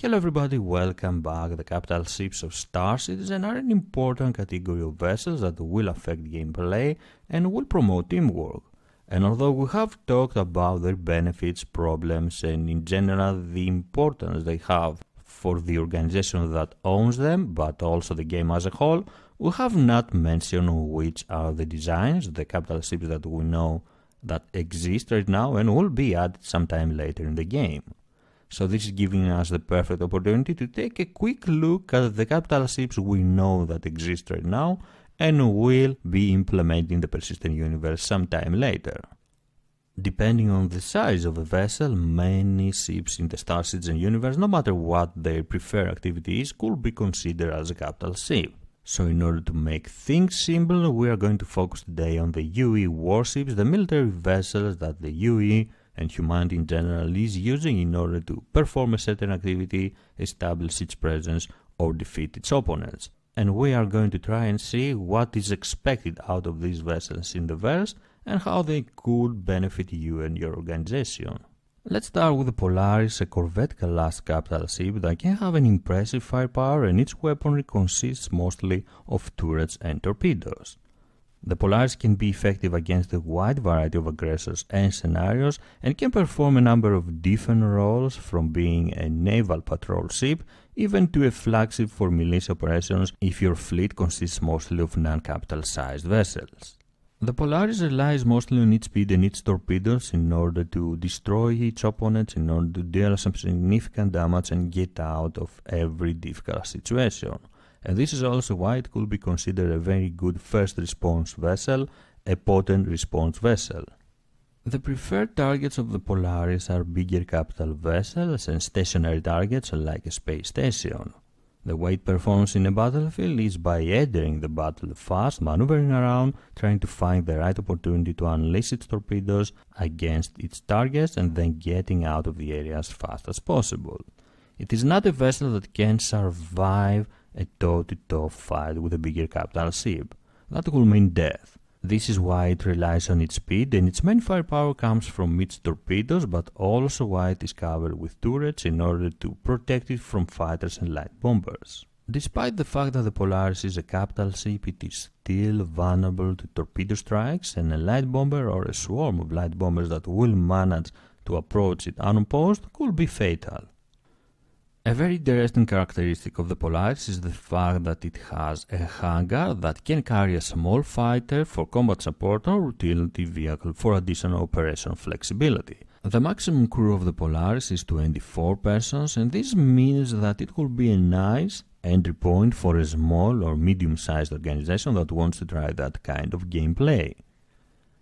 Hello everybody, welcome back. The capital ships of Star Citizen are an important category of vessels that will affect gameplay and will promote teamwork. And although we have talked about their benefits, problems and in general the importance they have for the organization that owns them, but also the game as a whole, we have not mentioned which are the designs, the capital ships that we know that exist right now and will be added sometime later in the game. So this is giving us the perfect opportunity to take a quick look at the capital ships we know that exist right now and will be implemented in the persistent universe sometime later. Depending on the size of a vessel, many ships in the Star Citizen universe, no matter what their preferred activity is, could be considered as a capital ship. So in order to make things simple, we are going to focus today on the UEE warships, the military vessels that the UEE and humanity in general is using in order to perform a certain activity, establish its presence or defeat its opponents. And we are going to try and see what is expected out of these vessels in the verse and how they could benefit you and your organization. Let's start with the Polaris, a Corvette class capital ship that can have an impressive firepower and its weaponry consists mostly of turrets and torpedoes. The Polaris can be effective against a wide variety of aggressors and scenarios and can perform a number of different roles, from being a naval patrol ship even to a flagship for militia operations if your fleet consists mostly of non-capital sized vessels. The Polaris relies mostly on its speed and its torpedoes in order to destroy its opponents, in order to deal some significant damage and get out of every difficult situation. And this is also why it could be considered a very good first response vessel, a potent response vessel. The preferred targets of the Polaris are bigger capital vessels and stationary targets like a space station. The way it performs in a battlefield is by entering the battle fast, maneuvering around, trying to find the right opportunity to unleash its torpedoes against its targets and then getting out of the area as fast as possible. It is not a vessel that can survive a toe-to-toe fight with a bigger capital ship. That will mean death. This is why it relies on its speed, and its main firepower comes from its torpedoes, but also why it is covered with turrets in order to protect it from fighters and light bombers. Despite the fact that the Polaris is a capital ship, it is still vulnerable to torpedo strikes, and a light bomber or a swarm of light bombers that will manage to approach it unopposed could be fatal. A very interesting characteristic of the Polaris is the fact that it has a hangar that can carry a small fighter for combat support or utility vehicle for additional operation flexibility. The maximum crew of the Polaris is 24 persons, and this means that it will be a nice entry point for a small or medium-sized organization that wants to try that kind of gameplay.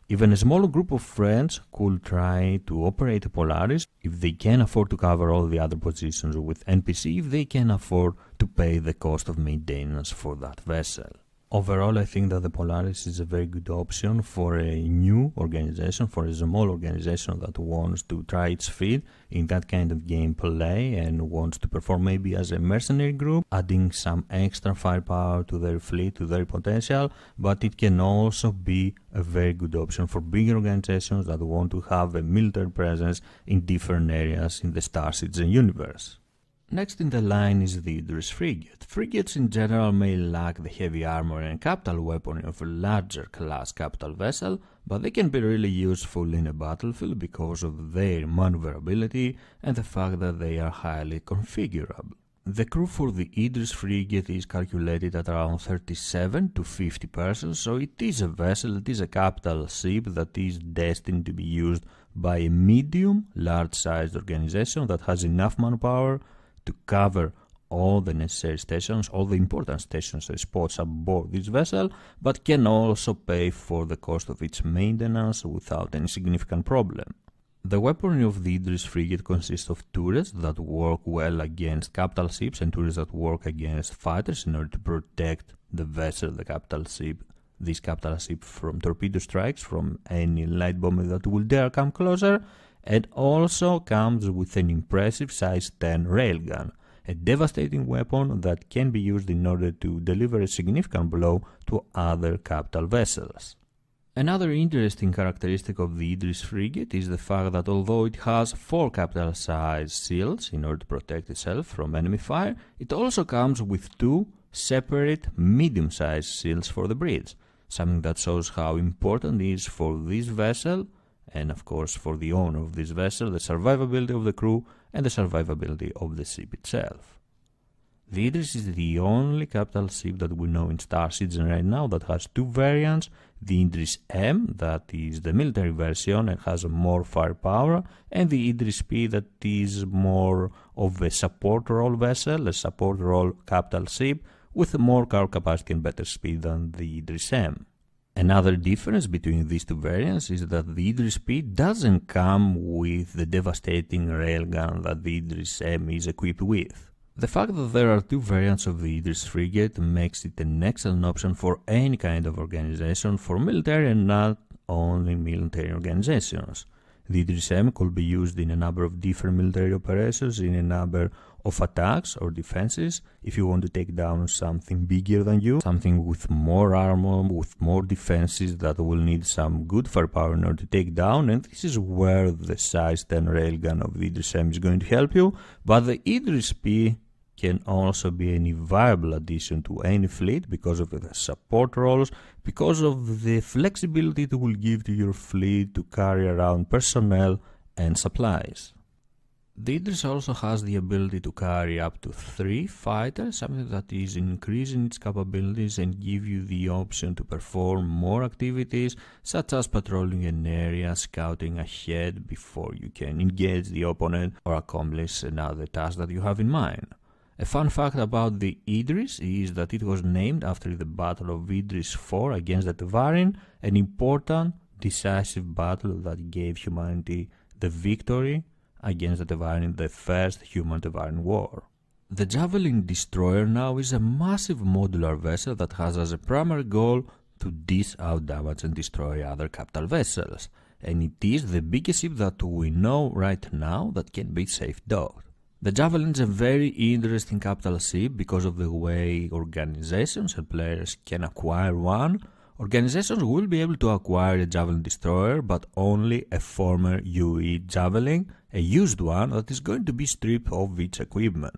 Even a small group of friends could try to operate a Polaris if they can afford to cover all the other positions with NPC, if they can afford to pay the cost of maintenance for that vessel. Overall, I think that the Polaris is a very good option for a new organization, for a small organization that wants to try its feet in that kind of gameplay and wants to perform maybe as a mercenary group, adding some extra firepower to their fleet, to their potential, but it can also be a very good option for bigger organizations that want to have a military presence in different areas in the Star Citizen universe. Next in the line is the Idris Frigate. Frigates in general may lack the heavy armor and capital weaponry of a larger class capital vessel, but they can be really useful in a battlefield because of their maneuverability and the fact that they are highly configurable. The crew for the Idris Frigate is calculated at around 37 to 50 persons, so it is a vessel, it is a capital ship that is destined to be used by a medium, large-sized organization that has enough manpower to cover all the necessary stations, all the important stations and spots aboard this vessel, but can also pay for the cost of its maintenance without any significant problem. The weaponry of the Idris Frigate consists of turrets that work well against capital ships and turrets that work against fighters in order to protect the vessel, the capital ship, this capital ship from torpedo strikes, from any light bomber that will dare come closer, and also comes with an impressive size 10 railgun, a devastating weapon that can be used in order to deliver a significant blow to other capital vessels. Another interesting characteristic of the Idris Frigate is the fact that although it has 4 capital-sized shields in order to protect itself from enemy fire, it also comes with 2 separate medium-sized shields for the bridge, something that shows how important it is for this vessel, and of course for the owner of this vessel, the survivability of the crew and the survivability of the ship itself. The Idris is the only capital ship that we know in Star Citizen right now that has 2 variants, the Idris M, that is the military version and has more firepower, and the Idris P that is more of a support role vessel, a support role capital ship with more cargo capacity and better speed than the Idris M. Another difference between these 2 variants is that the Idris P doesn't come with the devastating railgun that the Idris M is equipped with. The fact that there are 2 variants of the Idris Frigate makes it an excellent option for any kind of organization, for military and not only military organizations. The Idris M could be used in a number of different military operations, in a number of attacks or defenses. If you want to take down something bigger than you, something with more armor, with more defenses that will need some good firepower in order to take down, and this is where the size 10 railgun of the Idris M is going to help you, but the Idris P can also be an invaluable addition to any fleet because of the support roles, because of the flexibility it will give to your fleet to carry around personnel and supplies. The Idris also has the ability to carry up to 3 fighters, something that is increasing its capabilities and give you the option to perform more activities such as patrolling an area, scouting ahead before you can engage the opponent or accomplish another task that you have in mind. A fun fact about the Idris is that it was named after the Battle of Idris IV against the Tevarin, an important, decisive battle that gave humanity the victory against the Tevarin in the first human-Tevarin war. The Javelin Destroyer now is a massive modular vessel that has as a primary goal to dish out damage and destroy other capital vessels, and it is the biggest ship that we know right now that can be safe docked. The Javelin is a very interesting capital ship because of the way organizations and players can acquire one. Organizations will be able to acquire a Javelin Destroyer, but only a former UEE Javelin, a used one that is going to be stripped of its equipment.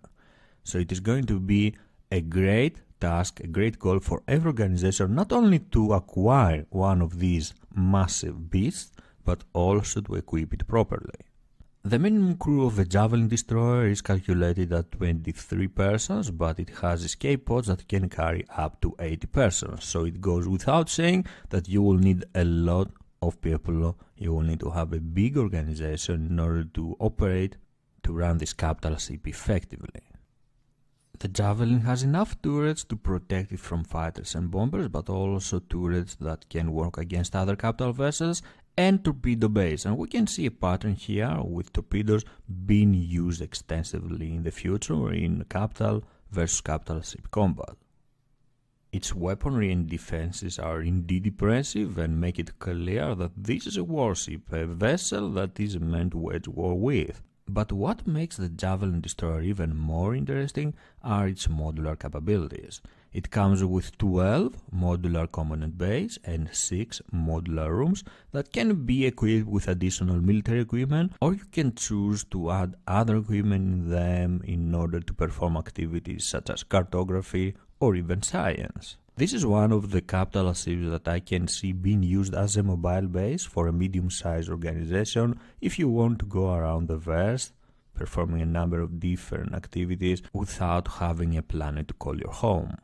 So it is going to be a great task, a great goal for every organization, not only to acquire one of these massive beasts, but also to equip it properly. The minimum crew of a Javelin Destroyer is calculated at 23 persons, but it has escape pods that can carry up to 80 persons, so it goes without saying that you will need a lot of people, you will need to have a big organization in order to operate, to run this capital ship effectively. The Javelin has enough turrets to protect it from fighters and bombers, but also turrets that can work against other capital vessels and torpedo bays, and we can see a pattern here with torpedoes being used extensively in the future in capital versus capital ship combat. Its weaponry and defenses are indeed impressive and make it clear that this is a warship, a vessel that is meant to wage war with. But what makes the Javelin Destroyer even more interesting are its modular capabilities. It comes with 12 modular component bays and 6 modular rooms that can be equipped with additional military equipment, or you can choose to add other equipment in them in order to perform activities such as cartography or even science. This is one of the capital ships that I can see being used as a mobile base for a medium-sized organization if you want to go around the verse, performing a number of different activities without having a planet to call your home.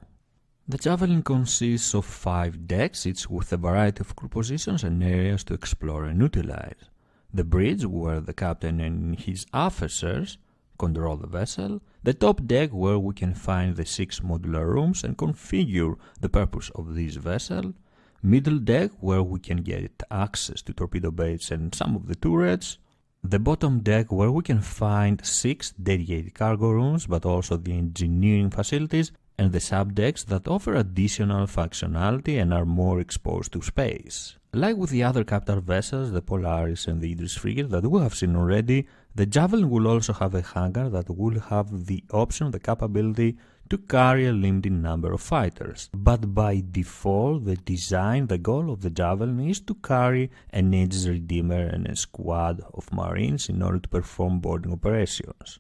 The Javelin consists of 5 decks, each with a variety of crew positions and areas to explore and utilize. The bridge, where the captain and his officers control the vessel. The top deck, where we can find the 6 modular rooms and configure the purpose of this vessel. Middle deck, where we can get access to torpedo bays and some of the turrets. The bottom deck, where we can find 6 dedicated cargo rooms, but also the engineering facilities, and the subdecks that offer additional functionality and are more exposed to space. Like with the other capital vessels, the Polaris and the Idris Frigate that we have seen already, the Javelin will also have a hangar that will have the option, the capability to carry a limited number of fighters. But by default, the goal of the Javelin is to carry an Aegis Redeemer and a squad of Marines in order to perform boarding operations.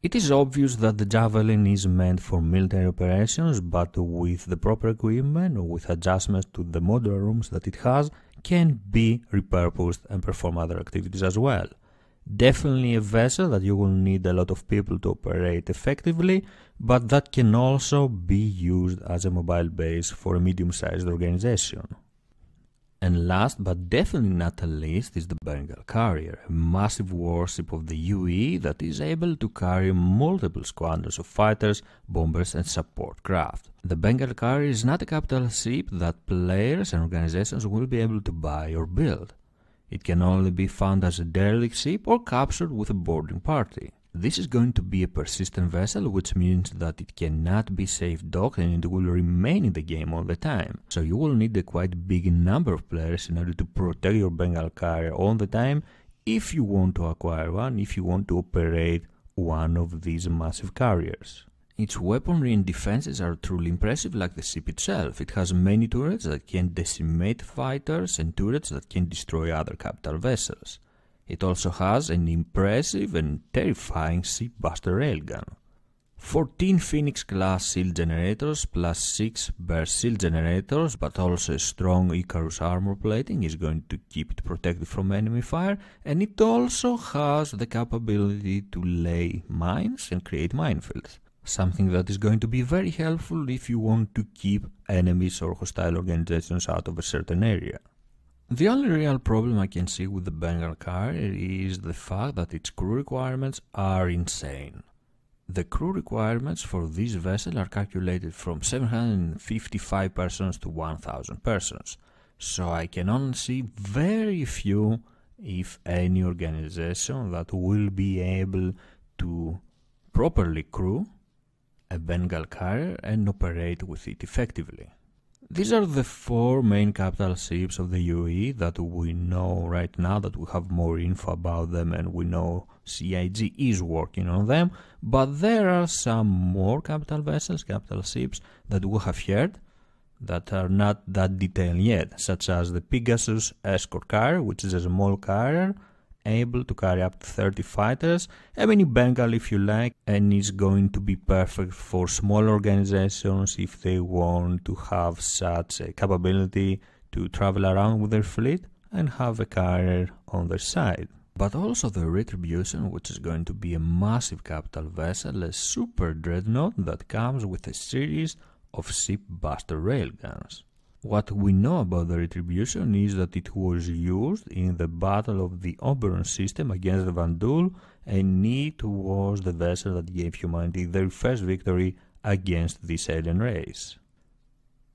It is obvious that the Javelin is meant for military operations, but with the proper equipment or with adjustments to the modular rooms that it has, can be repurposed and perform other activities as well. Definitely a vessel that you will need a lot of people to operate effectively, but that can also be used as a mobile base for a medium-sized organization. And last but definitely not the least is the Bengal Carrier, a massive warship of the UEE that is able to carry multiple squadrons of fighters, bombers and support craft. The Bengal Carrier is not a capital ship that players and organizations will be able to buy or build. It can only be found as a derelict ship or captured with a boarding party. This is going to be a persistent vessel, which means that it cannot be safe docked and it will remain in the game all the time. So you will need a quite big number of players in order to protect your Bengal Carrier all the time if you want to acquire one, if you want to operate one of these massive carriers. Its weaponry and defenses are truly impressive, like the ship itself. It has many turrets that can decimate fighters and turrets that can destroy other capital vessels. It also has an impressive and terrifying ship-buster railgun. 14 Phoenix-class shield generators plus 6 burst shield generators, but also a strong Icarus armor plating is going to keep it protected from enemy fire, and it also has the capability to lay mines and create minefields. Something that is going to be very helpful if you want to keep enemies or hostile organizations out of a certain area. The only real problem I can see with the Bengal Carrier is the fact that its crew requirements are insane. The crew requirements for this vessel are calculated from 755 persons to 1000 persons, so I can only see very few, if any, organization that will be able to properly crew a Bengal Carrier and operate with it effectively. These are the 4 main capital ships of the UEE that we know right now, that we have more info about them and we know CIG is working on them, but there are some more capital vessels, capital ships that we have heard that are not that detailed yet, such as the Pegasus Escort Carrier, which is a small carrier able to carry up to 30 fighters, a mini Bengal if you like, and is going to be perfect for small organizations if they want to have such a capability to travel around with their fleet and have a carrier on their side. But also the Retribution, which is going to be a massive capital vessel, a super dreadnought that comes with a series of ship-buster railguns. What we know about the Retribution is that it was used in the Battle of the Oberon system against the Vandul, and it was the vessel that gave humanity their first victory against this alien race.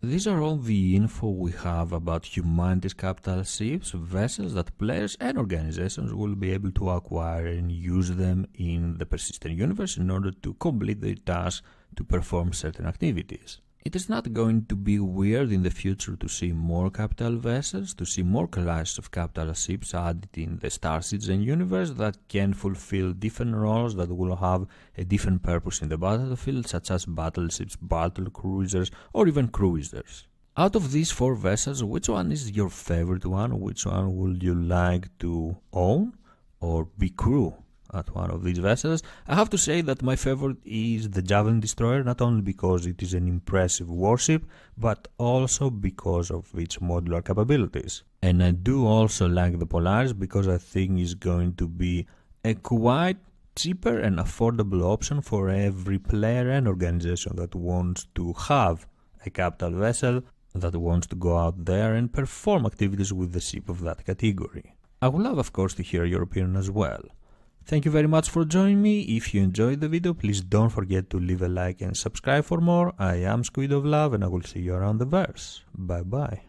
These are all the info we have about humanity's capital ships, vessels that players and organizations will be able to acquire and use them in the persistent universe in order to complete their tasks to perform certain activities. It is not going to be weird in the future to see more capital vessels, to see more classes of capital ships added in the Star Citizen universe that can fulfill different roles that will have a different purpose in the battlefield, such as battleships, battle cruisers, or even cruisers. Out of these 4 vessels, which one is your favorite one? Which one would you like to own or be crew at one of these vessels? I have to say that my favorite is the Javelin Destroyer, not only because it is an impressive warship, but also because of its modular capabilities. And I do also like the Polaris because I think it's going to be a quite cheaper and affordable option for every player and organization that wants to have a capital vessel, that wants to go out there and perform activities with the ship of that category. I would love, of course, to hear your opinion as well. Thank you very much for joining me. If you enjoyed the video, please don't forget to leave a like and subscribe for more. I am SquidofLove and I will see you around the verse. Bye bye.